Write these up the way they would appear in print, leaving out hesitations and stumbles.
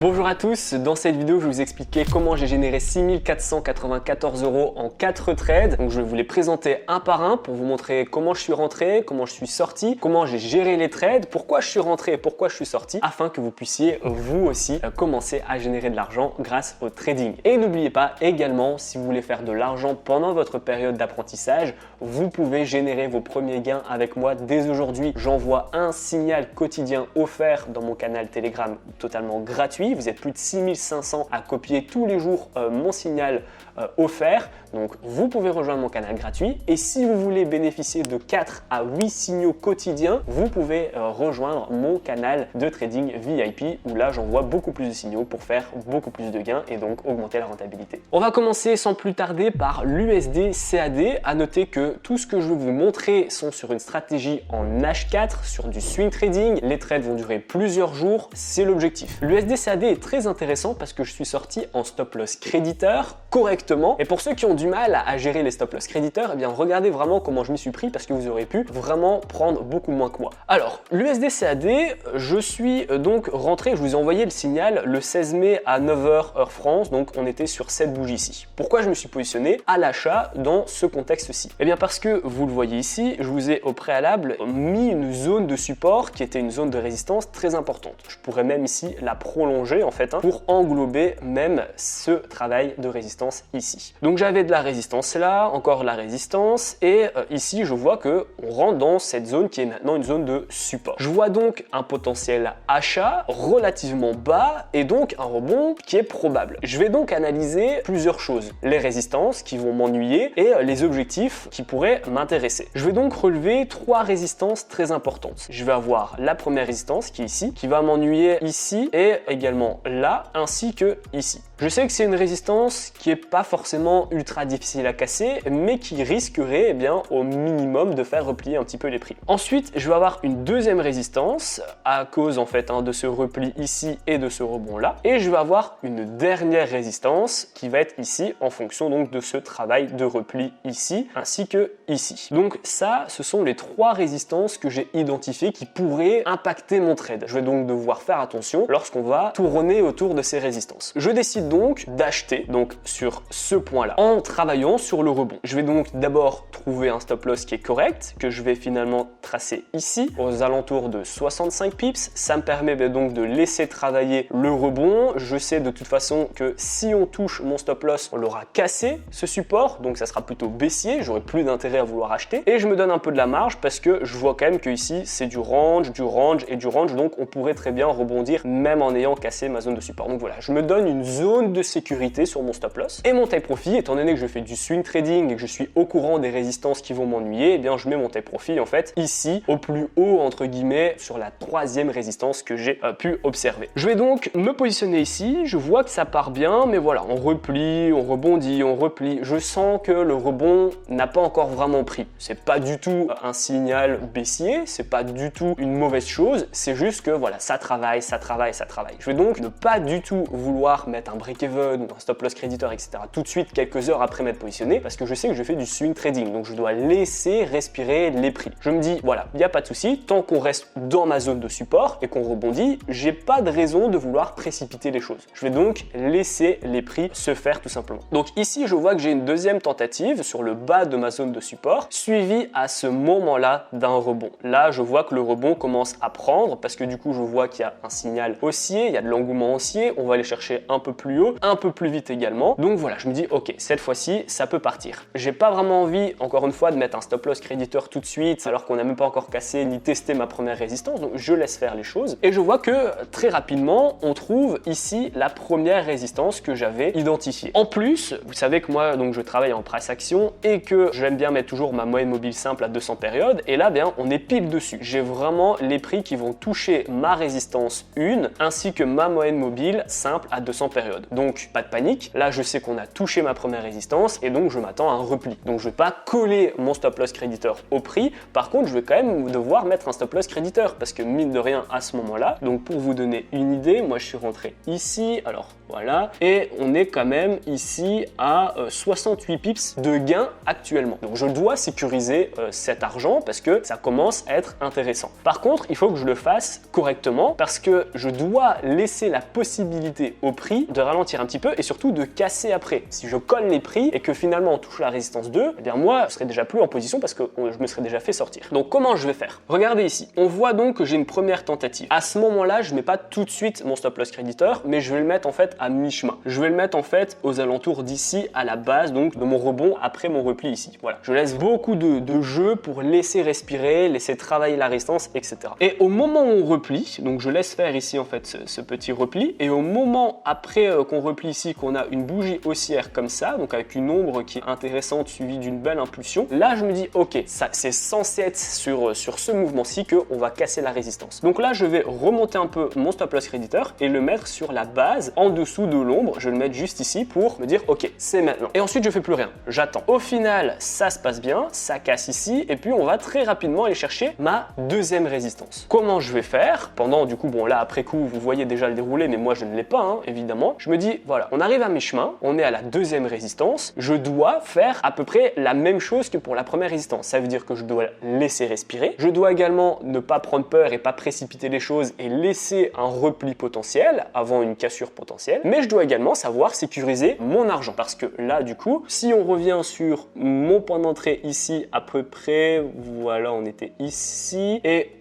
Bonjour à tous, dans cette vidéo je vais vous expliquer comment j'ai généré 6494 € en 4 trades. Donc je vais vous les présenter un par un pour vous montrer comment je suis rentré, comment je suis sorti, comment j'ai géré les trades, pourquoi je suis rentré et pourquoi je suis sorti, afin que vous puissiez vous aussi commencer à générer de l'argent grâce au trading. Et n'oubliez pas également, si vous voulez faire de l'argent pendant votre période d'apprentissage, vous pouvez générer vos premiers gains avec moi dès aujourd'hui. J'envoie un signal quotidien offert dans mon canal Telegram totalement gratuit. Vous êtes plus de 6500 à copier tous les jours mon signal offert. Donc vous pouvez rejoindre mon canal gratuit. Et si vous voulez bénéficier de 4 à 8 signaux quotidiens, vous pouvez rejoindre mon canal de trading VIP où là j'envoie beaucoup plus de signaux pour faire beaucoup plus de gains et donc augmenter la rentabilité. On va commencer sans plus tarder par l'USD CAD. À noter que tout ce que je vais vous montrer sont sur une stratégie en H4, sur du swing trading. Les trades vont durer plusieurs jours, c'est l'objectif. L'USD CAD est très intéressant parce que je suis sorti en stop loss créditeur correctement. Et pour ceux qui ont du mal à gérer les stop loss créditeurs, eh bien regardez vraiment comment je m'y suis pris parce que vous aurez pu vraiment prendre beaucoup moins que moi. Alors, l'USD CAD, je suis donc rentré, je vous ai envoyé le signal le 16 mai à 9h heure France, donc on était sur cette bougie ici. Pourquoi je me suis positionné à l'achat dans ce contexte-ci? Eh bien parce que vous le voyez ici, je vous ai au préalable mis une zone de support qui était une zone de résistance très importante. Je pourrais même ici la prolonger en fait pour englober même ce travail de résistance ici. Donc j'avais de la résistance là, encore de la résistance et ici je vois que on rentre dans cette zone qui est maintenant une zone de support. Je vois donc un potentiel achat relativement bas et donc un rebond qui est probable. Je vais donc analyser plusieurs choses, les résistances qui vont m'ennuyer et les objectifs qui pourraient m'intéresser. Je vais donc relever 3 résistances très importantes. Je vais avoir la première résistance qui est ici, qui va m'ennuyer ici et également là, ainsi que ici. Je sais que c'est une résistance qui est pas forcément ultra difficile à casser, mais qui risquerait eh bien, au minimum de faire replier un petit peu les prix. Ensuite, je vais avoir une deuxième résistance à cause en fait de ce repli ici et de ce rebond là. Et je vais avoir une dernière résistance qui va être ici en fonction donc de ce travail de repli ici ainsi que ici. Donc ça, ce sont les 3 résistances que j'ai identifiées qui pourraient impacter mon trade. Je vais donc devoir faire attention lorsqu'on va tourner autour de ces résistances. Je décide donc d'acheter donc sur ce point-là en travaillant sur le rebond. Je vais donc d'abord trouver un stop loss qui est correct, que je vais finalement tracer ici aux alentours de 65 pips. Ça me permet donc de laisser travailler le rebond. Je sais de toute façon que si on touche mon stop loss, on l'aura cassé ce support, donc ça sera plutôt baissier, j'aurai plus d'intérêt à vouloir acheter et je me donne un peu de la marge parce que je vois quand même que ici c'est du range et du range, donc on pourrait très bien rebondir même en ayant cassé ma zone de support. Donc voilà, je me donne une zone de sécurité sur mon stop loss et mon take profit, étant donné que je fais du swing trading et que je suis au courant des résistances qui vont m'ennuyer, eh bien je mets mon take profit en fait ici au plus haut entre guillemets sur la 3e résistance que j'ai pu observer. Je vais donc me positionner ici, je vois que ça part bien, mais voilà, on replie, on rebondit, on replie. Je sens que le rebond n'a pas encore vraiment pris. C'est pas du tout un signal baissier, c'est pas du tout une mauvaise chose, c'est juste que voilà, ça travaille, ça travaille, ça travaille. Je vais donc ne pas du tout vouloir mettre un break-even ou un stop loss créditeur, etc. tout de suite quelques heures après m'être positionné parce que je sais que je fais du swing trading, donc je dois laisser respirer les prix. Je me dis voilà, il n'y a pas de souci, tant qu'on reste dans ma zone de support et qu'on rebondit, j'ai pas de raison de vouloir précipiter les choses. Je vais donc laisser les prix se faire tout simplement. Donc ici, je vois que j'ai une deuxième tentative sur le bas de ma zone de support, suivie à ce moment-là d'un rebond. Là, je vois que le rebond commence à prendre parce que du coup, je vois qu'il y a un signal haussier, il y a de l'engouement haussier, on va aller chercher un peu plus haut, un peu plus vite également. Donc voilà, je me dis ok, cette fois-ci, ça peut partir. J'ai pas vraiment envie, encore une fois, de mettre un stop loss créditeur tout de suite alors qu'on n'a même pas encore cassé ni testé ma première résistance, donc je laisse faire les choses. Et je vois que très rapidement, on trouve ici la première résistance que j'avais identifiée. En plus, vous savez que moi, donc je travaille en price action et que j'aime bien mettre toujours ma moyenne mobile simple à 200 périodes. Et là, bien, on est pile dessus. J'ai vraiment les prix qui vont toucher ma résistance 1 ainsi que ma moyenne mobile simple à 200 périodes. Donc, pas de panique. Là, je sais c'est qu'on a touché ma première résistance et donc je m'attends à un repli. Donc je vais pas coller mon stop loss créditeur au prix. Par contre, je vais quand même devoir mettre un stop loss créditeur parce que mine de rien à ce moment-là, donc pour vous donner une idée, moi je suis rentré ici, alors voilà, et on est quand même ici à 68 pips de gain actuellement. Donc je dois sécuriser cet argent parce que ça commence à être intéressant. Par contre, il faut que je le fasse correctement parce que je dois laisser la possibilité au prix de ralentir un petit peu et surtout de casser après. Si je colle les prix et que finalement on touche la résistance 2, eh bien moi je serai déjà plus en position parce que je me serais déjà fait sortir. Donc comment je vais faire? Regardez ici, on voit donc que j'ai une première tentative. À ce moment-là, je mets pas tout de suite mon stop loss créditeur, mais je vais le mettre en fait à mi-chemin. Je vais le mettre en fait aux alentours d'ici à la base donc de mon rebond après mon repli ici. Voilà, je laisse beaucoup de jeu pour laisser respirer, laisser travailler la résistance, etc. Et au moment où on replie, donc je laisse faire ici en fait ce petit repli, et au moment après qu'on replie ici, qu'on a une bougie haussière comme ça, donc avec une ombre qui est intéressante suivie d'une belle impulsion, là je me dis ok, ça c'est censé être sur ce mouvement-ci qu'on va casser la résistance. Donc là je vais remonter un peu mon stop loss créditeur et le mettre sur la base en dessous de l'ombre. Je vais le mettre juste ici pour me dire ok, c'est maintenant. Et ensuite je fais plus rien, j'attends. Au final ça se passe bien, ça casse ici et puis on va très rapidement aller chercher ma deuxième résistance. Comment je vais faire? Pendant du coup, bon là après coup vous voyez déjà le déroulé, mais moi je ne l'ai pas hein, évidemment. Je me dis voilà, on arrive à mi-chemin, on est à la deuxième résistance, je dois faire à peu près la même chose que pour la première résistance. Ça veut dire que je dois laisser respirer, je dois également ne pas prendre peur et pas précipiter les choses et laisser un repli potentiel avant une cassure potentielle, mais je dois également savoir sécuriser mon argent parce que là du coup, si on revient sur mon point d'entrée ici à peu près, voilà on était ici et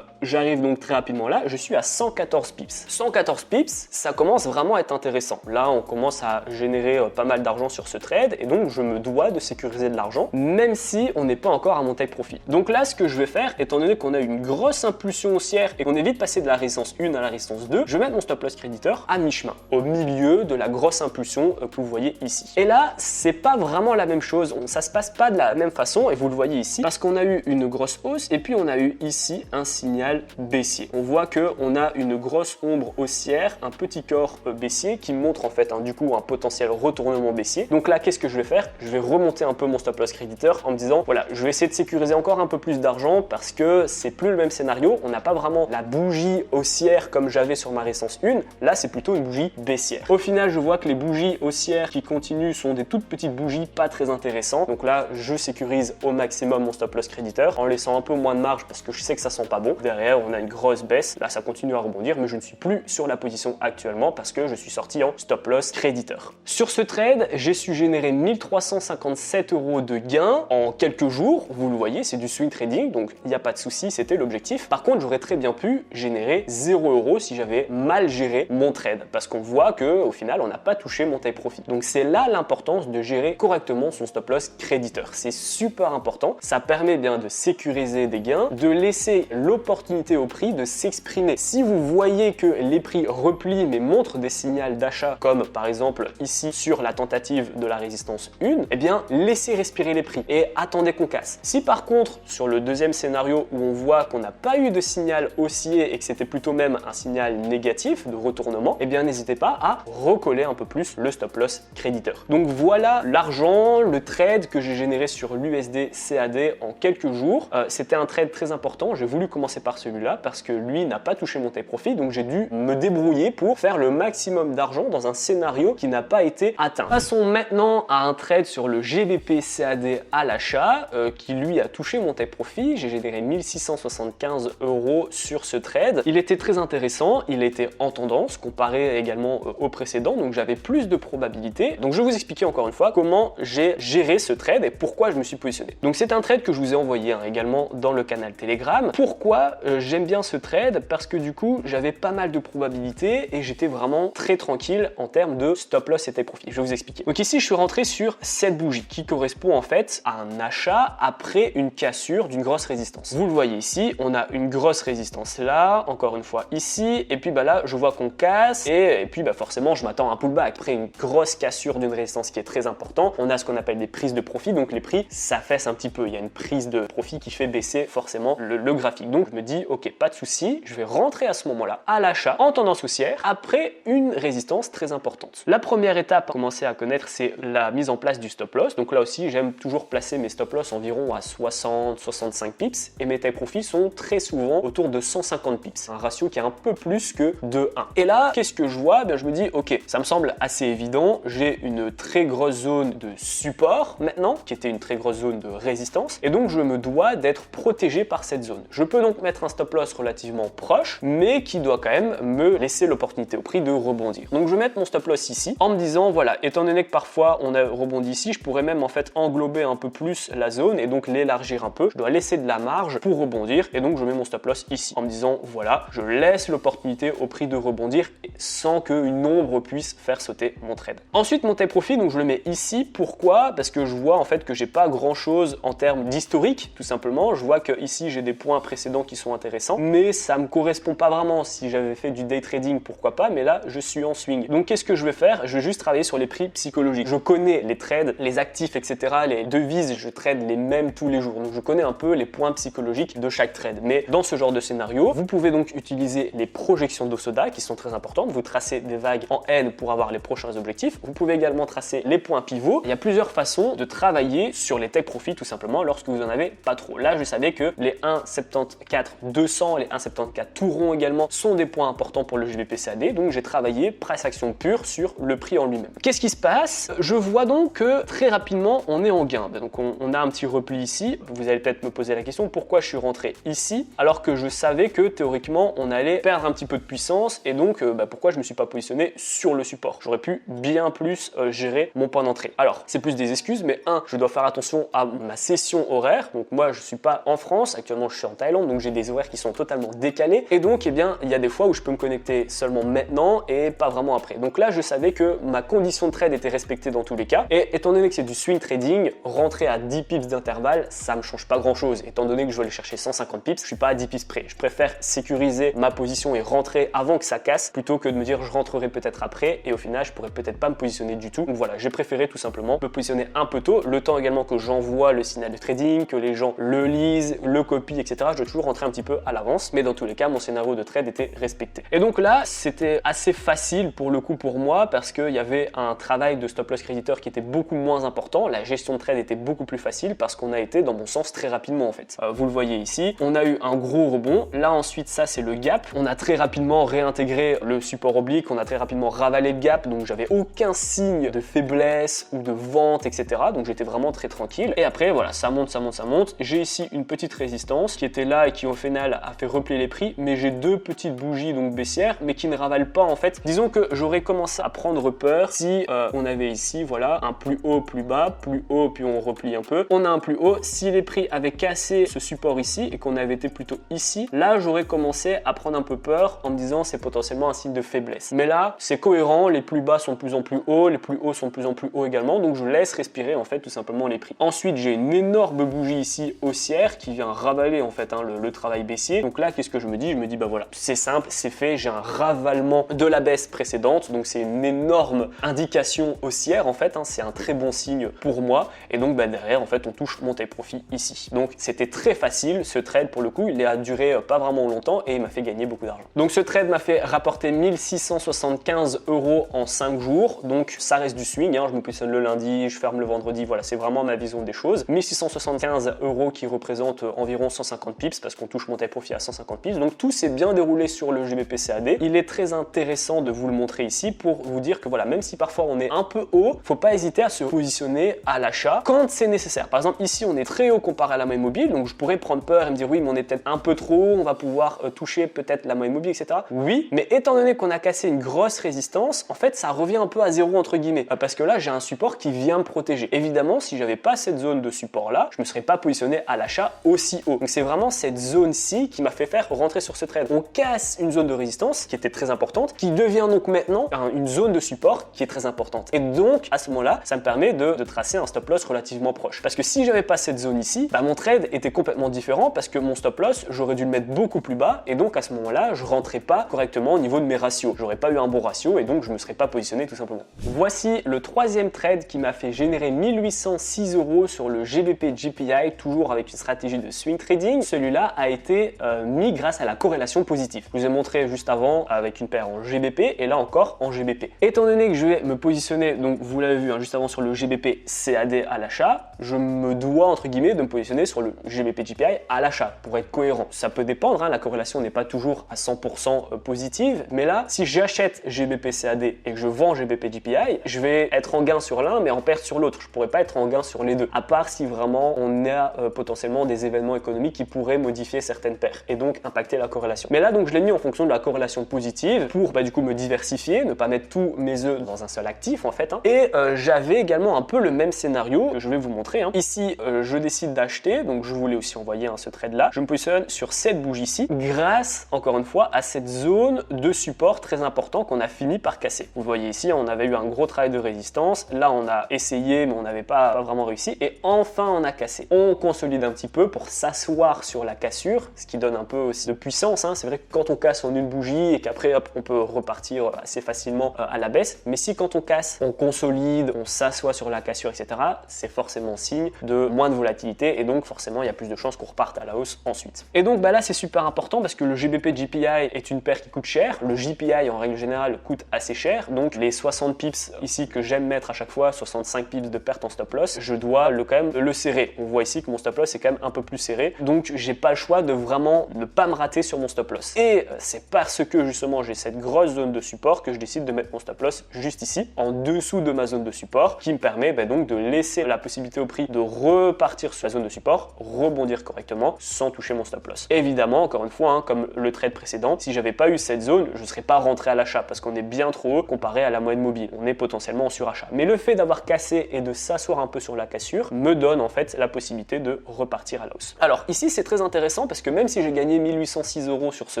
j'arrive donc très rapidement là, je suis à 114 pips. 114 pips, ça commence vraiment à être intéressant. Là, on commence à générer pas mal d'argent sur ce trade et donc je me dois de sécuriser de l'argent, même si on n'est pas encore à mon take profit. Donc là, ce que je vais faire, étant donné qu'on a une grosse impulsion haussière et qu'on évite de passer de la résistance 1 à la résistance 2, je vais mettre mon stop loss créditeur à mi-chemin, au milieu de la grosse impulsion que vous voyez ici. Et là, c'est pas vraiment la même chose, ça se passe pas de la même façon et vous le voyez ici, parce qu'on a eu une grosse hausse et puis on a eu ici un signal baissier. On voit que on a une grosse ombre haussière, un petit corps baissier qui montre en fait du coup un potentiel retournement baissier. Donc là, qu'est-ce que je vais faire? Je vais remonter un peu mon stop loss créditeur en me disant voilà, je vais essayer de sécuriser encore un peu plus d'argent parce que c'est plus le même scénario. On n'a pas vraiment la bougie haussière comme j'avais sur ma résistance 1. Là, c'est plutôt une bougie baissière. Au final, je vois que les bougies haussières qui continuent sont des toutes petites bougies pas très intéressantes. Donc là, je sécurise au maximum mon stop loss créditeur en laissant un peu moins de marge parce que je sais que ça sent pas bon. Derrière, on a une grosse baisse. Là, ça continue à rebondir, mais je ne suis plus sur la position actuellement parce que je suis sorti en stop loss créditeur. Sur ce trade, j'ai su générer 1357 € de gains en quelques jours. Vous le voyez, c'est du swing trading, donc il n'y a pas de souci, c'était l'objectif. Par contre, j'aurais très bien pu générer 0 € si j'avais mal géré mon trade parce qu'on voit que au final, on n'a pas touché mon take profit. Donc c'est là l'importance de gérer correctement son stop loss créditeur. C'est super important. Ça permet bien de sécuriser des gains, de laisser l'opportunité au prix de s'exprimer. Si vous voyez que les prix replient mais montrent des signaux d'achat comme par exemple ici sur la tentative de la résistance 1, eh bien laissez respirer les prix et attendez qu'on casse. Si par contre sur le deuxième scénario où on voit qu'on n'a pas eu de signal haussier et que c'était plutôt même un signal négatif de retournement, eh bien n'hésitez pas à recoller un peu plus le stop loss créditeur. Donc voilà l'argent, le trade que j'ai généré sur l'USD CAD en quelques jours. C'était un trade très important, j'ai voulu commencer par celui-là parce que lui n'a pas touché mon take profit, donc j'ai dû me débrouiller pour faire le maximum d'argent dans un scénario qui n'a pas été atteint. Passons maintenant à un trade sur le GBP CAD à l'achat qui lui a touché mon take profit. J'ai généré 1675 € sur ce trade. Il était très intéressant, il était en tendance comparé également au précédent, donc j'avais plus de probabilité. Donc je vais vous expliquer encore une fois comment j'ai géré ce trade et pourquoi je me suis positionné. Donc c'est un trade que je vous ai envoyé également dans le canal Telegram. Pourquoi j'aime bien ce trade? Parce que du coup j'avais pas mal de probabilités et j'étais vraiment très tranquille en termes de stop loss et take profit. Je vais vous expliquer. Donc ici je suis rentré sur cette bougie qui correspond en fait à un achat après une cassure d'une grosse résistance. Vous le voyez ici, on a une grosse résistance là, encore une fois ici, et puis là je vois qu'on casse et puis forcément je m'attends à un pullback. Après une grosse cassure d'une résistance qui est très importante, on a ce qu'on appelle des prises de profit, donc les prix s'affaissent un petit peu. Il y a une prise de profit qui fait baisser forcément le graphique. Donc donc je me dis ok, pas de souci, je vais rentrer à ce moment-là à l'achat en tendance haussière après une résistance très importante. La première étape à commencer à connaître, c'est la mise en place du stop loss. Donc là aussi, j'aime toujours placer mes stop loss environ à 60-65 pips et mes take profits sont très souvent autour de 150 pips, un ratio qui est un peu plus que 2-1. Et là, qu'est-ce que je vois? Je me dis ok, ça me semble assez évident, j'ai une très grosse zone de support maintenant, qui était une très grosse zone de résistance, et donc je me dois d'être protégé par cette zone. Je peux donc mettre un stop loss relativement proche, mais qui doit quand même me laisser l'opportunité au prix de rebondir. Donc je vais mettre mon stop loss ici, en me disant voilà, étant donné que parfois on a rebondi ici, je pourrais même en fait englober un peu plus la zone et donc l'élargir un peu. Je dois laisser de la marge pour rebondir, et donc je mets mon stop loss ici, en me disant voilà, je laisse l'opportunité au prix de rebondir sans qu'une ombre puisse faire sauter mon trade. Ensuite, mon take profit, donc je le mets ici. Pourquoi? Parce que je vois en fait que j'ai pas grand chose en termes d'historique, tout simplement. Je vois que ici j'ai des points précédents qui sont intéressants, mais ça me correspond pas vraiment. Si j'avais fait du day trading, pourquoi pas, mais là je suis en swing. Donc qu'est-ce que je vais faire? Je vais juste travailler sur les prix psychologiques. Je connais les trades, les actifs, etc., les devises, je trade les mêmes tous les jours. Donc je connais un peu les points psychologiques de chaque trade. Mais dans ce genre de scénario, vous pouvez donc utiliser les projections d'Osoda qui sont très importantes. Vous tracez des vagues en N pour avoir les prochains objectifs. Vous pouvez également tracer les points pivots. Il y a plusieurs façons de travailler sur les take profits tout simplement lorsque vous en avez pas trop. Là, je savais que les 1,74 200, les 1,74 tout rond également sont des points importants pour le GBP/CAD. Donc j'ai travaillé price action pure sur le prix en lui-même. Qu'est-ce qui se passe? Je vois donc que très rapidement on est en gain. Donc on a un petit repli ici. Vous allez peut-être me poser la question pourquoi je suis rentré ici alors que je savais que théoriquement on allait perdre un petit peu de puissance, et donc pourquoi je me suis pas positionné sur le support? J'aurais pu bien plus gérer mon point d'entrée. Alors c'est plus des excuses, mais je dois faire attention à ma session horaire. Donc moi je suis pas en France, actuellement je suis en Thaïlande, donc j'ai des horaires qui sont totalement décalés, et donc il y a des fois où je peux me connecter seulement maintenant et pas vraiment après. Donc là je savais que ma condition de trade était respectée dans tous les cas, et étant donné que c'est du swing trading, rentrer à 10 pips d'intervalle, ça me change pas grand chose. Étant donné que je vais aller chercher 150 pips, je suis pas à 10 pips près. Je préfère sécuriser ma position et rentrer avant que ça casse, plutôt que de me dire je rentrerai peut-être après et au final je pourrais peut-être pas me positionner du tout. Donc voilà, j'ai préféré tout simplement me positionner un peu tôt, le temps également que j'envoie le signal de trading, que les gens le lisent, le copient, etc. Je dois toujours rentrer un petit peu à l'avance, mais dans tous les cas mon scénario de trade était respecté. Et donc là c'était assez facile pour le coup pour moi, parce qu'il y avait un travail de stop loss créditeur qui était beaucoup moins important. La gestion de trade était beaucoup plus facile parce qu'on a été dans mon sens très rapidement en fait. Vous le voyez ici, on a eu un gros rebond. Là ensuite ça c'est le gap. On a très rapidement réintégré le support oblique, on a très rapidement ravalé le gap, donc j'avais aucun signe de faiblesse ou de vente, etc. Donc j'étais vraiment très tranquille. Et après voilà, ça monte, ça monte, ça monte. J'ai ici une petite résistance qui était là et qui au final a fait replier les prix, mais j'ai deux petites bougies donc baissières, mais qui ne ravalent pas en fait. Disons que j'aurais commencé à prendre peur si on avait ici voilà un plus haut, plus bas, plus haut puis on replie un peu. On a un plus haut. Si les prix avaient cassé ce support ici et qu'on avait été plutôt ici, là j'aurais commencé à prendre un peu peur en me disant c'est potentiellement un signe de faiblesse. Mais là c'est cohérent, les plus bas sont de plus en plus hauts, les plus hauts sont de plus en plus hauts également, donc je laisse respirer en fait tout simplement les prix. Ensuite j'ai une énorme bougie ici haussière qui vient ravaler en fait le travail baissier. Donc là qu'est-ce que je me dis? Je me dis bah voilà, c'est simple, c'est fait, j'ai un ravalement de la baisse précédente, donc c'est une énorme indication haussière en fait, c'est un très bon signe pour moi, et donc derrière en fait on touche mon take profit ici. Donc c'était très facile ce trade pour le coup, il a duré pas vraiment longtemps et il m'a fait gagner beaucoup d'argent. Donc ce trade m'a fait rapporter 1675 € en 5 jours, donc ça reste du swing, je me positionne le lundi, je ferme le vendredi, voilà c'est vraiment ma vision des choses. 1675 € qui représentent environ 150 pips parce qu'on touche mon take profit à 150 pips, donc tout s'est bien déroulé sur le GBP/CAD. Il est très intéressant de vous le montrer ici pour vous dire que voilà, même si parfois on est un peu haut, faut pas hésiter à se positionner à l'achat quand c'est nécessaire. Par exemple ici on est très haut comparé à la moyenne mobile, donc je pourrais prendre peur et me dire oui mais on est peut-être un peu trop haut, on va pouvoir toucher peut-être la moyenne mobile, etc. Oui, mais étant donné qu'on a cassé une grosse résistance, en fait ça revient un peu à zéro entre guillemets, parce que là j'ai un support qui vient me protéger. Évidemment si j'avais pas cette zone de support là, je me serais pas positionné à l'achat aussi haut. Donc c'est vraiment cette zone-ci qui m'a fait faire rentrer sur ce trade. On casse une zone de résistance qui était très importante, qui devient donc maintenant une zone de support qui est très importante. Et donc à ce moment-là, ça me permet de tracer un stop loss relativement proche. Parce que si j'avais pas cette zone ici, mon trade était complètement différent parce que mon stop loss, j'aurais dû le mettre beaucoup plus bas et donc à ce moment-là, je rentrais pas correctement au niveau de mes ratios. J'aurais pas eu un bon ratio et donc je me serais pas positionné tout simplement. Voici le troisième trade qui m'a fait générer 1806 € sur le GBP/JPY, toujours avec une stratégie de swing trading. Celui-là là a été mis grâce à la corrélation positive. Je vous ai montré juste avant avec une paire en GBP et là encore en GBP. Étant donné que je vais me positionner, donc vous l'avez vu juste avant sur le GBP CAD à l'achat, je me dois entre guillemets de me positionner sur le GBP GPI à l'achat pour être cohérent. Ça peut dépendre, la corrélation n'est pas toujours à 100% positive, mais là, si j'achète GBP CAD et que je vends GBP GPI, je vais être en gain sur l'un mais en perte sur l'autre. Je pourrais pas être en gain sur les deux, à part si vraiment on a potentiellement des événements économiques qui pourraient modifier certaines paires et donc impacter la corrélation. Mais là, donc je l'ai mis en fonction de la corrélation positive pour du coup me diversifier, ne pas mettre tous mes œufs dans un seul actif en fait. Et j'avais également un peu le même scénario que je vais vous montrer. Ici, je décide d'acheter, donc je voulais aussi envoyer ce trade là. Je me positionne sur cette bougie-ci grâce, encore une fois, à cette zone de support très important qu'on a fini par casser. Vous voyez ici, on avait eu un gros travail de résistance. Là, on a essayé, mais on n'avait pas vraiment réussi. Et enfin, on a cassé. On consolide un petit peu pour s'asseoir sur la cassure, ce qui donne un peu aussi de puissance. C'est vrai que quand on casse en une bougie et qu'après, hop, on peut repartir assez facilement à la baisse. Mais si quand on casse, on consolide, on s'assoit sur la cassure, etc., c'est forcément signe de moins de volatilité et donc forcément, il y a plus de chances qu'on reparte à la hausse ensuite. Et donc là, c'est super important parce que le GBP GPI est une paire qui coûte cher. Le GPI, en règle générale, coûte assez cher. Donc les 60 pips ici que j'aime mettre à chaque fois, 65 pips de perte en stop loss, je dois quand même le serrer. On voit ici que mon stop loss est quand même un peu plus serré. Donc j'ai pas le choix de vraiment ne pas me rater sur mon stop loss. Et c'est parce que justement j'ai cette grosse zone de support que je décide de mettre mon stop loss juste ici, en dessous de ma zone de support, qui me permet donc de laisser la possibilité au prix de repartir sur la zone de support, rebondir correctement sans toucher mon stop loss. Évidemment, encore une fois, comme le trade précédent, si j'avais pas eu cette zone, je ne serais pas rentré à l'achat parce qu'on est bien trop haut comparé à la moyenne mobile. On est potentiellement en surachat. Mais le fait d'avoir cassé et de s'asseoir un peu sur la cassure me donne en fait la possibilité de repartir à la hausse. Alors ici, c'est très intéressant parce que même si j'ai gagné 1806 € sur ce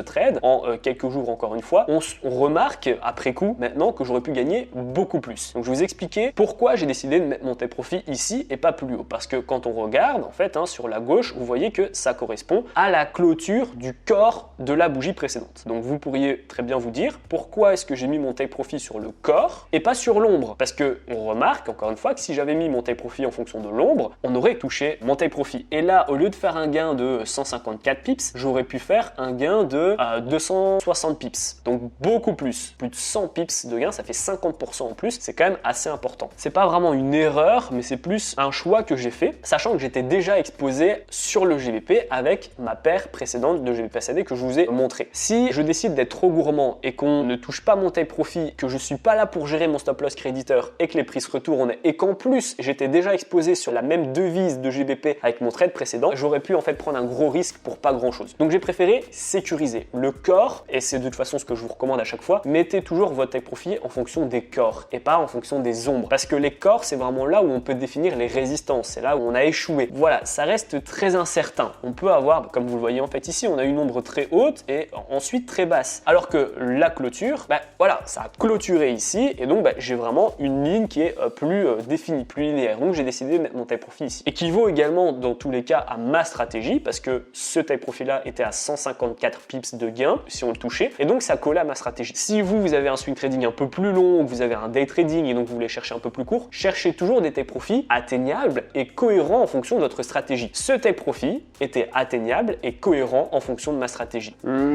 trade en quelques jours encore une fois, on remarque après coup maintenant que j'aurais pu gagner beaucoup plus. Donc je vais vous expliquer pourquoi j'ai décidé de mettre mon take profit ici et pas plus haut. Parce que quand on regarde en fait sur la gauche, vous voyez que ça correspond à la clôture du corps de la bougie précédente. Donc vous pourriez très bien vous dire pourquoi est-ce que j'ai mis mon take profit sur le corps et pas sur l'ombre? Parce que on remarque encore une fois que si j'avais mis mon take profit en fonction de l'ombre, on aurait touché mon take profit. Et là, au lieu de faire un gain de 154 pips, j'aurais pu faire un gain de 260 pips. Donc beaucoup plus de 100 pips de gain, ça fait 50% en plus. C'est quand même assez important. C'est pas vraiment une erreur, mais c'est plus un choix que j'ai fait, sachant que j'étais déjà exposé sur le GBP avec ma paire précédente de GBP CAD que je vous ai montré. Si je décide d'être trop gourmand et qu'on ne touche pas mon take profit, que je suis pas là pour gérer mon stop loss créditeur et que les prix se retournent et qu'en plus j'étais déjà exposé sur la même devise de GBP avec mon trade précédent, j'aurais pu en fait prendre un gros risque pour pas grand chose. Donc j'ai préféré sécuriser le corps et c'est de toute façon ce que je vous recommande à chaque fois. Mettez toujours votre take profit en fonction des corps et pas en fonction des ombres parce que les corps c'est vraiment là où on peut définir les résistances, c'est là où on a échoué. Voilà, ça reste très incertain. On peut avoir, comme vous le voyez en fait ici, on a une ombre très haute et ensuite très basse. Alors que la clôture, voilà, ça a clôturé ici et donc j'ai vraiment une ligne qui est plus définie, plus linéaire. Donc j'ai décidé de mettre mon take profit ici. Et qui vaut également dans tous les cas à ma stratégie parce que ce take profit là était à 154 pips de gain si on le touchait et donc ça collait à ma stratégie. Si vous avez un swing trading un peu plus long, vous avez un day trading et donc vous voulez chercher un peu plus court, cherchez toujours des take profits atteignables et cohérents en fonction de votre stratégie. Ce take profit était atteignable et cohérent en fonction de ma stratégie.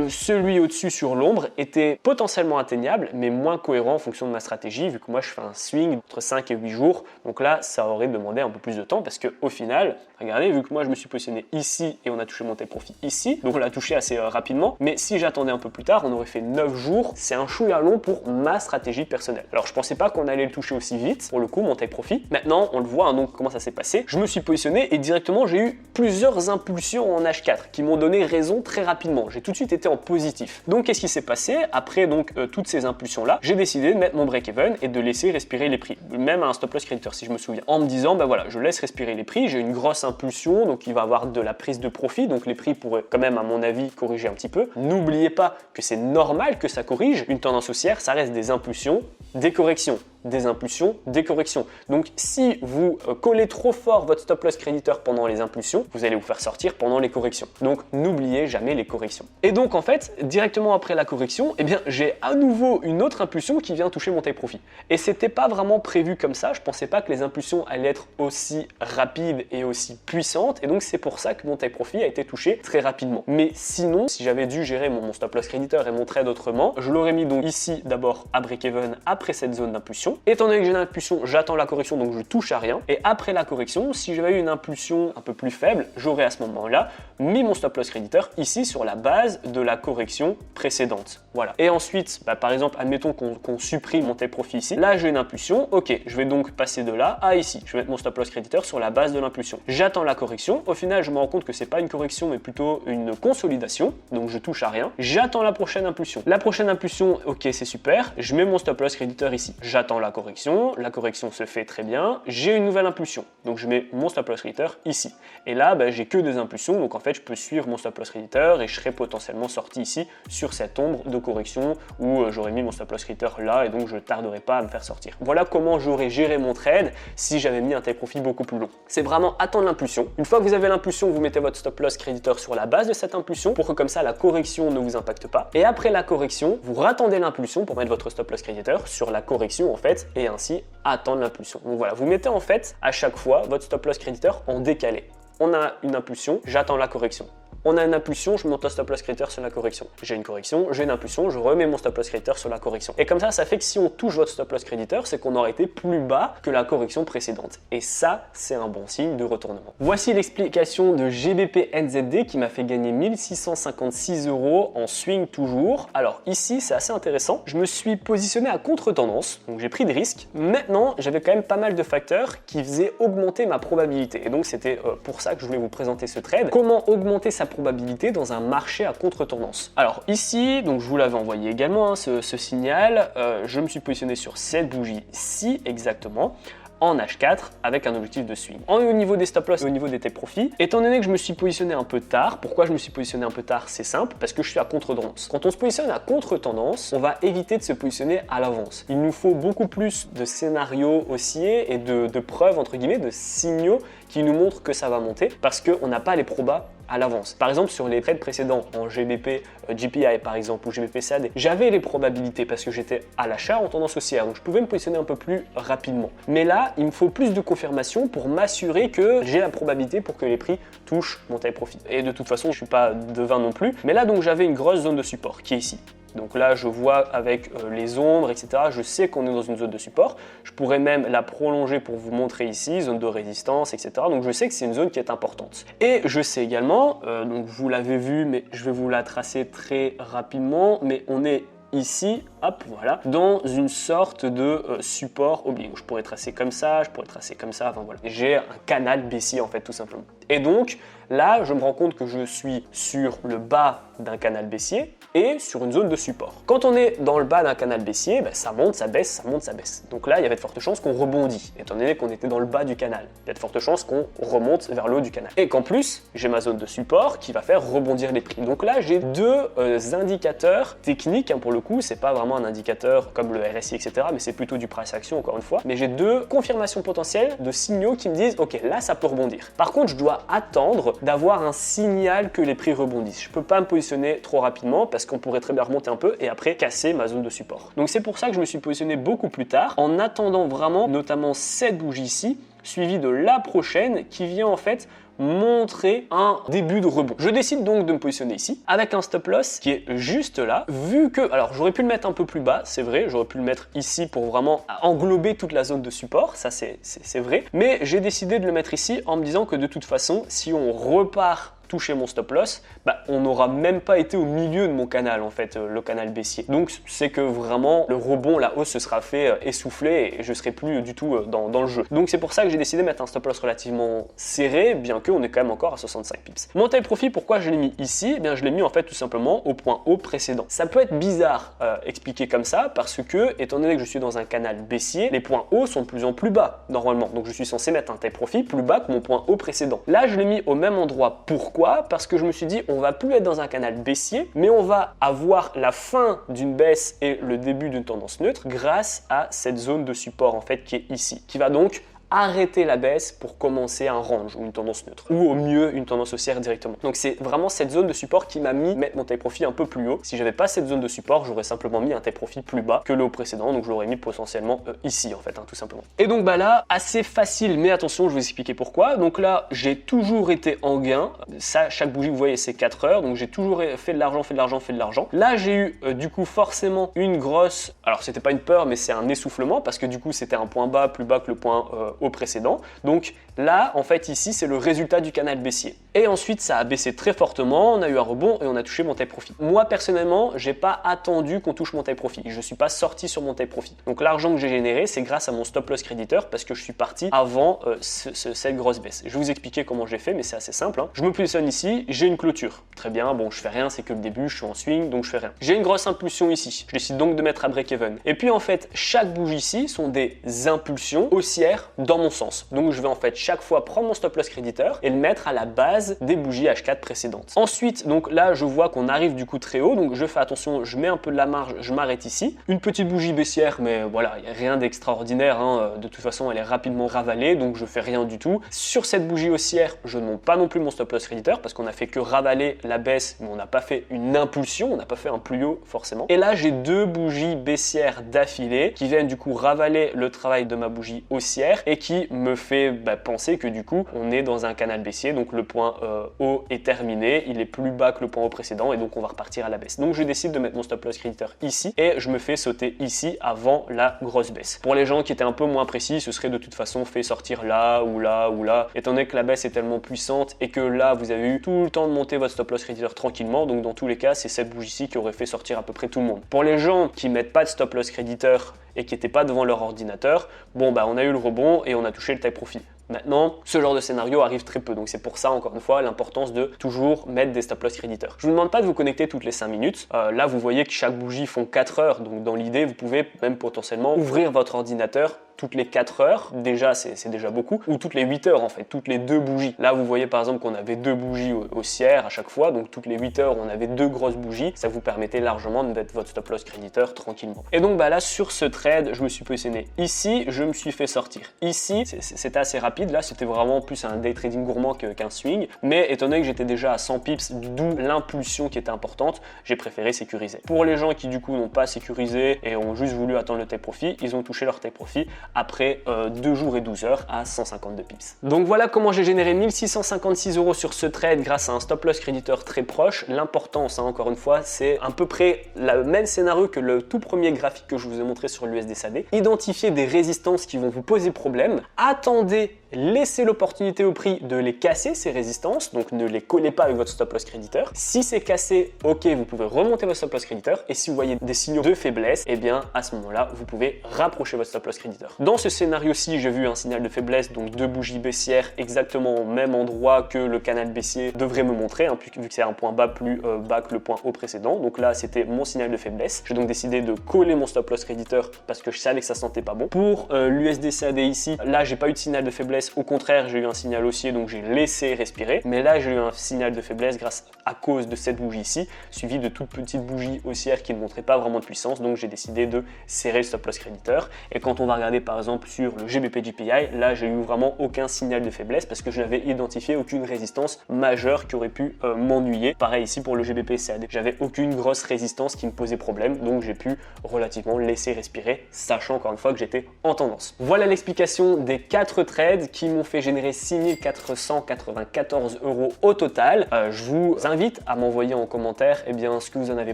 Celui au-dessus sur l'ombre était potentiellement atteignable mais moins cohérent en fonction de ma stratégie vu que moi je fais un swing entre 5 et 8 jours. Donc là, ça aurait demandé un peu plus de temps parce que au final, regardez, vu que moi je me suis positionné ici et on a touché mon take profit ici, donc on l'a touché assez rapidement, mais si j'attendais un peu plus tard, on aurait fait 9 jours. C'est un chouïa long pour ma stratégie personnelle. Alors je pensais pas qu'on allait le toucher aussi vite, pour le coup, mon take profit. Maintenant, on le voit, donc comment ça s'est passé. Je me suis positionné et directement, j'ai eu plusieurs impulsions en H4 qui m'ont donné raison très rapidement. J'ai tout de suite été en positif. Donc qu'est-ce qui s'est passé? Après donc toutes ces impulsions-là, j'ai décidé de mettre mon break-even et de laisser respirer les prix, même à un stop loss créditeur si je me souviens, en me disant voilà, je laisse respirer les prix, j'ai une grosse impulsion, donc il va y avoir de la prise de profit, donc les prix pourraient quand même à mon avis corriger un petit peu. N'oubliez pas que c'est normal que ça corrige, une tendance haussière, ça reste des impulsions, des corrections. des impulsions, des corrections. Donc si vous collez trop fort votre stop loss créditeur pendant les impulsions, vous allez vous faire sortir pendant les corrections. Donc n'oubliez jamais les corrections. Et donc en fait, directement après la correction, eh bien j'ai à nouveau une autre impulsion qui vient toucher mon take profit. Et c'était pas vraiment prévu comme ça, je pensais pas que les impulsions allaient être aussi rapides et aussi puissantes, et donc c'est pour ça que mon take profit a été touché très rapidement. Mais sinon, si j'avais dû gérer mon stop loss créditeur et mon trade autrement, je l'aurais mis donc ici d'abord à break-even après cette zone d'impulsion. Étant donné que j'ai une impulsion, j'attends la correction, donc je touche à rien. Et après la correction, si j'avais eu une impulsion un peu plus faible, j'aurais à ce moment-là mis mon stop loss créditeur ici sur la base de la correction précédente. Voilà. Et ensuite, par exemple, admettons qu'on supprime mon take profit ici. Là, j'ai une impulsion. Ok, je vais donc passer de là à ici. Je vais mettre mon stop loss créditeur sur la base de l'impulsion. J'attends la correction. Au final, je me rends compte que c'est pas une correction, mais plutôt une consolidation. Donc, je touche à rien. J'attends la prochaine impulsion. La prochaine impulsion, ok, c'est super. Je mets mon stop loss créditeur ici. J'attends la correction. La correction se fait très bien. J'ai une nouvelle impulsion. Donc, je mets mon stop loss créditeur ici. Et là, j'ai que deux impulsions. Donc, en fait, je peux suivre mon stop loss créditeur et je serai potentiellement sorti ici sur cette ombre de correction où j'aurais mis mon stop loss créditeur là et donc je tarderai pas à me faire sortir. Voilà comment j'aurais géré mon trade si j'avais mis un take profit beaucoup plus long. C'est vraiment attendre l'impulsion. Une fois que vous avez l'impulsion, vous mettez votre stop loss créditeur sur la base de cette impulsion pour que comme ça la correction ne vous impacte pas. Et après la correction, vous rattendez l'impulsion pour mettre votre stop loss créditeur sur la correction en fait et ainsi attendre l'impulsion. Donc voilà, vous mettez en fait à chaque fois votre stop loss créditeur en décalé. On a une impulsion, j'attends la correction. On a une impulsion, je monte un stop loss créditeur sur la correction. J'ai une correction, j'ai une impulsion, je remets mon stop loss créditeur sur la correction. Et comme ça fait que si on touche votre stop loss créditeur, c'est qu'on aurait été plus bas que la correction précédente. Et ça, c'est un bon signe de retournement. Voici l'explication de GBP NZD qui m'a fait gagner 1656 € en swing toujours. Alors ici, c'est assez intéressant. Je me suis positionné à contre-tendance, donc j'ai pris des risques. Maintenant, j'avais quand même pas mal de facteurs qui faisaient augmenter ma probabilité. Et donc, c'était pour ça que je voulais vous présenter ce trade. Comment augmenter sa probabilité dans un marché à contre-tendance. Alors ici, donc je vous l'avais envoyé également, ce signal, je me suis positionné sur cette bougie-ci exactement, en H4 avec un objectif de swing. Au niveau des stop loss et au niveau des take profits, étant donné que je me suis positionné un peu tard, pourquoi je me suis positionné un peu tard? C'est simple, parce que je suis à contre-tendance. Quand on se positionne à contre-tendance, on va éviter de se positionner à l'avance. Il nous faut beaucoup plus de scénarios haussiers et de preuves, entre guillemets, de signaux qui nous montrent que ça va monter, parce qu'on n'a pas les probas à l'avance. Par exemple, sur les trades précédents, en GBP, GPI par exemple, ou GBP CAD, j'avais les probabilités parce que j'étais à l'achat en tendance haussière, donc je pouvais me positionner un peu plus rapidement. Mais là, il me faut plus de confirmation pour m'assurer que j'ai la probabilité pour que les prix touchent mon take profit. Et de toute façon, je suis pas devin non plus. Mais là, donc, j'avais une grosse zone de support qui est ici. Donc là, je vois avec les ombres, etc., je sais qu'on est dans une zone de support. Je pourrais même la prolonger pour vous montrer ici, zone de résistance, etc. Donc je sais que c'est une zone qui est importante. Et je sais également, donc vous l'avez vu, mais je vais vous la tracer très rapidement, mais on est ici, hop, voilà, dans une sorte de support oblique. Je pourrais tracer comme ça, je pourrais tracer comme ça, enfin voilà. J'ai un canal baissier en fait, tout simplement. Et donc, là, je me rends compte que je suis sur le bas d'un canal baissier et sur une zone de support. Quand on est dans le bas d'un canal baissier, ça monte, ça baisse, ça monte, ça baisse. Donc là, il y avait de fortes chances qu'on rebondit, étant donné qu'on était dans le bas du canal. Il y a de fortes chances qu'on remonte vers le haut du canal. Et qu'en plus, j'ai ma zone de support qui va faire rebondir les prix. Donc là, j'ai deux indicateurs techniques, pour le coup, c'est pas vraiment un indicateur comme le RSI, etc., mais c'est plutôt du price action, encore une fois. Mais j'ai deux confirmations potentielles de signaux qui me disent, ok, là, ça peut rebondir. Par contre, je dois attendre d'avoir un signal que les prix rebondissent. Je peux pas me positionner trop rapidement parce qu'on pourrait très bien remonter un peu et après casser ma zone de support. Donc c'est pour ça que je me suis positionné beaucoup plus tard en attendant vraiment notamment cette bougie ici suivie de la prochaine qui vient en fait montrer un début de rebond. Je décide donc de me positionner ici avec un stop loss qui est juste là, vu que, alors j'aurais pu le mettre un peu plus bas, c'est vrai, j'aurais pu le mettre ici pour vraiment englober toute la zone de support, ça c'est vrai, mais j'ai décidé de le mettre ici en me disant que de toute façon, si on repart toucher mon stop loss, on n'aura même pas été au milieu de mon canal en fait, le canal baissier. Donc c'est que vraiment le rebond, la hausse se sera fait essouffler et je serai plus du tout dans le jeu. Donc c'est pour ça que j'ai décidé de mettre un stop loss relativement serré, bien qu'on est quand même encore à 65 pips. Mon take profit, pourquoi je l'ai mis ici? Eh bien je l'ai mis en fait tout simplement au point haut précédent. Ça peut être bizarre expliqué comme ça parce que étant donné que je suis dans un canal baissier, les points hauts sont de plus en plus bas normalement. Donc je suis censé mettre un take profit plus bas que mon point haut précédent. Là je l'ai mis au même endroit. Pourquoi? Pourquoi? Parce que je me suis dit, on va plus être dans un canal baissier, mais on va avoir la fin d'une baisse et le début d'une tendance neutre grâce à cette zone de support en fait qui est ici, qui va donc arrêter la baisse pour commencer un range ou une tendance neutre, ou au mieux une tendance haussière directement. Donc c'est vraiment cette zone de support qui m'a mis mettre mon take profit un peu plus haut. Si j'avais pas cette zone de support, j'aurais simplement mis un take profit plus bas que le haut précédent, donc je l'aurais mis potentiellement ici en fait, tout simplement. Et donc bah là, assez facile, mais attention, je vais vous expliquer pourquoi. Donc là, j'ai toujours été en gain. Ça, chaque bougie, vous voyez, c'est 4 heures, donc j'ai toujours fait de l'argent, fait de l'argent, fait de l'argent. Là, j'ai eu du coup forcément une grosse, alors c'était pas une peur, mais c'est un essoufflement parce que du coup c'était un point bas, plus bas que le point au précédent. Donc là, en fait, ici, c'est le résultat du canal baissier. Et ensuite, ça a baissé très fortement, on a eu un rebond et on a touché mon take profit. Moi, personnellement, j'ai pas attendu qu'on touche mon take profit. Je suis pas sorti sur mon take profit. Donc l'argent que j'ai généré, c'est grâce à mon stop loss créditeur parce que je suis parti avant cette grosse baisse. Je vais vous expliquer comment j'ai fait, mais c'est assez simple. Je me positionne ici, j'ai une clôture. Très bien, bon, je fais rien, c'est que le début, je suis en swing, donc je fais rien. J'ai une grosse impulsion ici. Je décide donc de mettre à break-even. Et puis en fait, chaque bougie ici sont des impulsions haussières dans mon sens. Donc je vais en fait chaque fois prendre mon stop loss créditeur et le mettre à la base des bougies H4 précédentes. Ensuite, donc là, je vois qu'on arrive du coup très haut, donc je fais attention, je mets un peu de la marge, je m'arrête ici. Une petite bougie baissière, mais voilà, il n'y a rien d'extraordinaire. De toute façon, elle est rapidement ravalée, donc je fais rien du tout. Sur cette bougie haussière, je ne monte pas non plus mon stop loss créditeur parce qu'on a fait que ravaler la baisse, mais on n'a pas fait une impulsion, on n'a pas fait un plus haut forcément. Et là, j'ai deux bougies baissières d'affilée qui viennent du coup ravaler le travail de ma bougie haussière et qui me fait penser que du coup, on est dans un canal baissier, donc le point haut est terminé, il est plus bas que le point haut précédent et donc on va repartir à la baisse. Donc je décide de mettre mon stop loss créditeur ici et je me fais sauter ici avant la grosse baisse. Pour les gens qui étaient un peu moins précis, ce serait de toute façon fait sortir là ou là ou là, étant donné que la baisse est tellement puissante et que là vous avez eu tout le temps de monter votre stop loss créditeur tranquillement, donc dans tous les cas c'est cette bougie-ci qui aurait fait sortir à peu près tout le monde. Pour les gens qui mettent pas de stop loss créditeur et qui n'étaient pas devant leur ordinateur, bon on a eu le rebond et on a touché le take profit. Maintenant, ce genre de scénario arrive très peu, donc c'est pour ça, encore une fois, l'importance de toujours mettre des stop loss créditeurs. Je ne vous demande pas de vous connecter toutes les 5 minutes. Là, vous voyez que chaque bougie font 4 heures, donc dans l'idée, vous pouvez même potentiellement ouvrir votre ordinateur toutes les 4 heures, déjà c'est déjà beaucoup, ou toutes les 8 heures en fait, toutes les 2 bougies. Là vous voyez par exemple qu'on avait 2 bougies haussières à chaque fois, donc toutes les 8 heures on avait 2 grosses bougies, ça vous permettait largement de mettre votre stop loss créditeur tranquillement. Et donc là sur ce trade, je me suis positionné ici, je me suis fait sortir ici, c'était assez rapide, là c'était vraiment plus un day trading gourmand qu'un swing, mais étant donné que j'étais déjà à 100 pips, d'où l'impulsion qui était importante, j'ai préféré sécuriser. Pour les gens qui du coup n'ont pas sécurisé et ont juste voulu attendre le take profit, ils ont touché leur take profit après 2 jours et 12 heures à 152 pips. Donc voilà comment j'ai généré 1656 € sur ce trade grâce à un stop loss créditeur très proche. L'importance, encore une fois, c'est à peu près le même scénario que le tout premier graphique que je vous ai montré sur l'USD/CAD. Identifiez des résistances qui vont vous poser problème. Attendez, laissez l'opportunité au prix de les casser, ces résistances, donc ne les collez pas avec votre stop loss créditeur. Si c'est cassé, ok, vous pouvez remonter votre stop loss créditeur et si vous voyez des signaux de faiblesse, eh bien à ce moment-là, vous pouvez rapprocher votre stop loss créditeur. Dans ce scénario-ci, j'ai vu un signal de faiblesse, donc 2 bougies baissières exactement au même endroit que le canal baissier devrait me montrer, vu que c'est un point bas plus bas que le point haut précédent. Donc là, c'était mon signal de faiblesse. J'ai donc décidé de coller mon stop loss créditeur parce que je savais que ça sentait pas bon. Pour l'USD/CAD ici, là, j'ai pas eu de signal de faiblesse. Au contraire, j'ai eu un signal haussier, donc j'ai laissé respirer. Mais là, j'ai eu un signal de faiblesse à cause de cette bougie ici, suivi de toutes petites bougies haussières qui ne montraient pas vraiment de puissance. Donc j'ai décidé de serrer le stop loss créditeur. Et quand on va regarder par exemple sur le GBP/JPY, là j'ai eu vraiment aucun signal de faiblesse parce que je n'avais identifié aucune résistance majeure qui aurait pu m'ennuyer. Pareil ici pour le GBP/CAD, j'avais aucune grosse résistance qui me posait problème, donc j'ai pu relativement laisser respirer, sachant encore une fois que j'étais en tendance. Voilà l'explication des 4 trades qui m'ont fait générer 6494 € au total. Je vous invite à m'envoyer en commentaire ce que vous en avez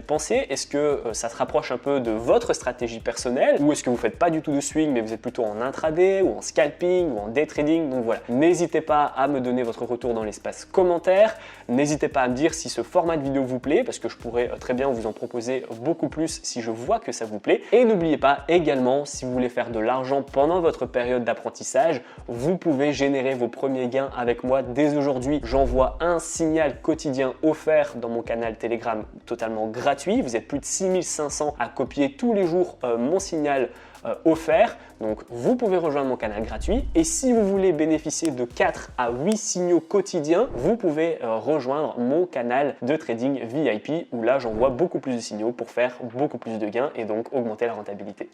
pensé. Est-ce que ça se rapproche un peu de votre stratégie personnelle ou est-ce que vous faites pas du tout de swing mais vous êtes plutôt en intraday ou en scalping ou en day trading? Donc voilà, n'hésitez pas à me donner votre retour dans l'espace commentaire. N'hésitez pas à me dire si ce format de vidéo vous plaît parce que je pourrais très bien vous en proposer beaucoup plus si je vois que ça vous plaît. Et n'oubliez pas également, si vous voulez faire de l'argent pendant votre période d'apprentissage, vous pouvez générer vos premiers gains avec moi dès aujourd'hui. J'envoie un signal quotidien offert dans mon canal Telegram totalement gratuit. Vous êtes plus de 6500 à copier tous les jours mon signal offerts. Donc vous pouvez rejoindre mon canal gratuit et si vous voulez bénéficier de 4 à 8 signaux quotidiens, vous pouvez rejoindre mon canal de trading VIP où là j'envoie beaucoup plus de signaux pour faire beaucoup plus de gains et donc augmenter la rentabilité.